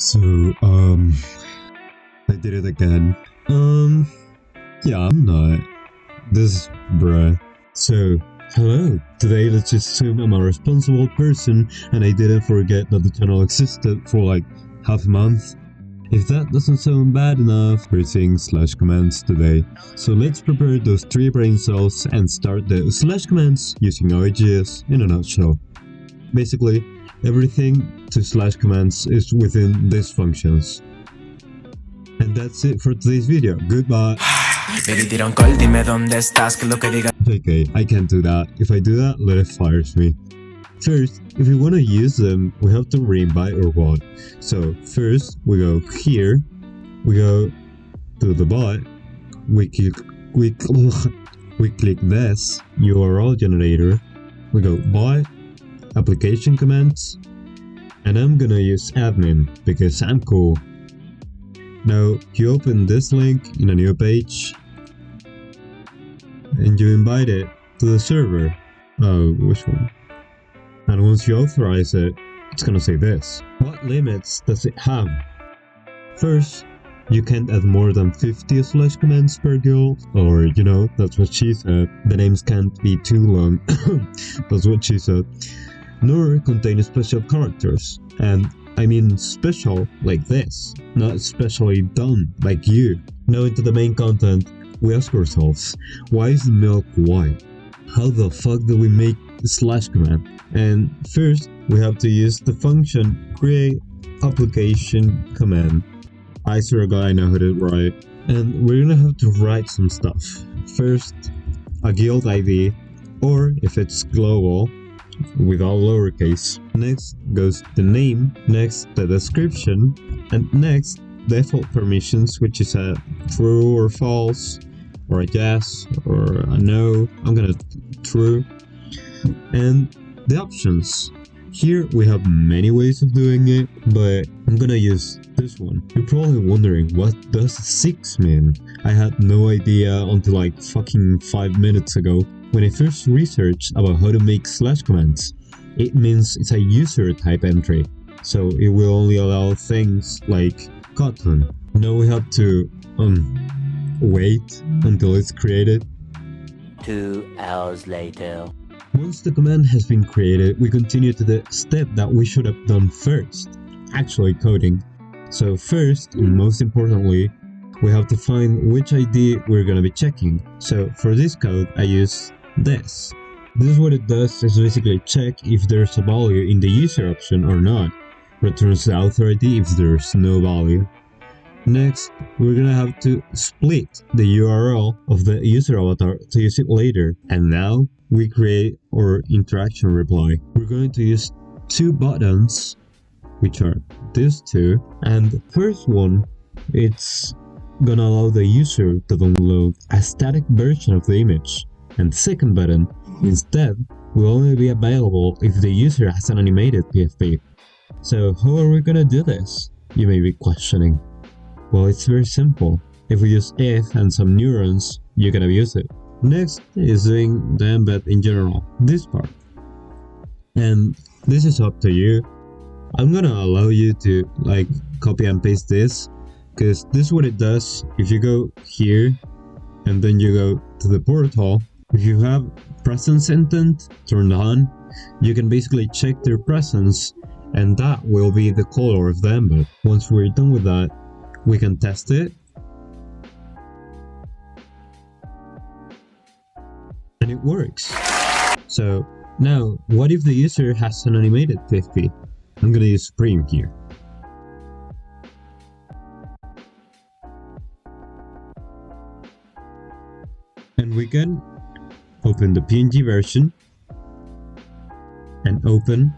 So, I did it again. Yeah, I'm not. This, bruh. So, hello. Today, let's just assume I'm a responsible person and I didn't forget that the channel existed for like half a month. If that doesn't sound bad enough, we're seeing slash commands today. So let's prepare those 3 brain cells and start the slash commands using Aoi.js in a nutshell. Basically, everything to slash commands is within these functions. And that's it for today's video. Goodbye. JK, I can't do that. If I do that, Let it fires me. First, if we want to use them, we have to re-invite or what. So first, we go here, we go to the bot, we click this URL generator, we go bot, application commands, and I'm gonna use admin because I'm cool. Now you open this link in a new page and you invite it to the server. Oh, which one? And once you authorize it, it's gonna say this. What limits does it have? First, you can't add more than 50 slash commands per guild, or you know, that's what she said. The names can't be too long, that's what she said. Nor contain special characters, and I mean special like this, not specially done like you. Now into the main content, we ask ourselves, why is the milk white? How the fuck do we make the slash command? And first, we have to use the function create application command. I swear to God, I know how to write. And we're gonna have to write some stuff. First, a guild ID, or if it's global, without lowercase. Next goes the name, next the description, and next default permissions, which is a true or false, or a yes, or a no. I'm gonna true. And the options. Here we have many ways of doing it, but I'm gonna use this one. You're probably wondering, what does 6 mean? I had no idea until like fucking 5 minutes ago when I first researched about how to make slash commands. It means it's a user type entry, so it will only allow things like cotton. Now we have to wait until it's created. 2 hours later. Once the command has been created, we continue to the step that we should have done first, actually coding. So first, and most importantly, we have to find which ID we're gonna be checking. So for this code, I use this. This is what it does, is basically check if there's a value in the user option or not. Returns the author ID if there's no value. Next, we're gonna have to split the URL of the user avatar to use it later. And now, we create our interaction reply. We're going to use 2 buttons, which are these 2. And the first one, it's gonna allow the user to download a static version of the image. And the second button, instead, will only be available if the user has an animated PFP. So how are we gonna do this? You may be questioning. Well, it's very simple. If we use if and some neurons, you can abuse it. Next is doing the embed in general, this part. And this is up to you. I'm gonna allow you to like copy and paste this, because this is what it does. If you go here and then you go to the portal, if you have presence intent turned on, you can basically check their presence and that will be the color of the embed. Once we're done with that, we can test it. And it works. So now, what if the user has an animated PFP? I'm gonna use Supreme here. And we can open the PNG version and open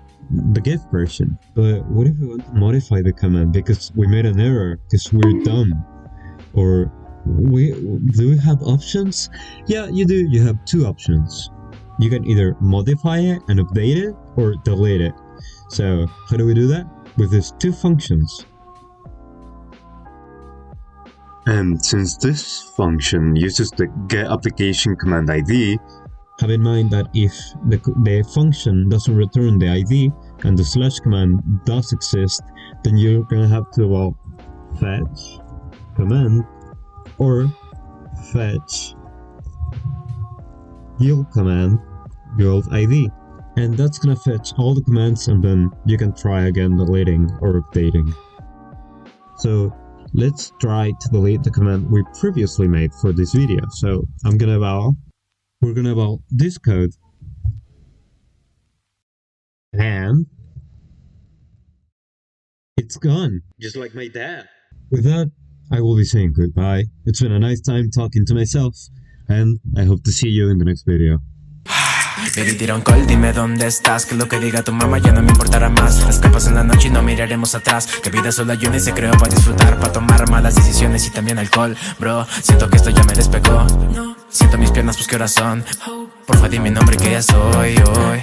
the GIF version. But what if we want to modify the command because we made an error because we're dumb? Or do we have options? Yeah, you do. You have 2 options. You can either modify it and update it or delete it. So how do we do that? With these 2 functions. And since this function uses the get application command ID, have in mind that if the function doesn't return the ID, and the slash command does exist, then you're gonna have to fetch command or fetch guild command guild ID, and that's gonna fetch all the commands, and then you can try again deleting or updating. So let's try to delete the command we previously made for this video. So we're gonna eval this code, and it's gone, just like my dad. With that, I will be saying goodbye. It's been a nice time talking to myself, and I hope to see you in the next video. Baby, tira un call, dime dónde estás. Que lo que diga tu mamá ya no me importará más. Escapas en la noche y no miraremos atrás. Que vida solo hay una y se creó para disfrutar, para tomar malas decisiones y también alcohol. Bro, siento que esto ya me despegó. Siento mis piernas, pues qué horas son. Porfa, dime mi nombre que ya soy hoy.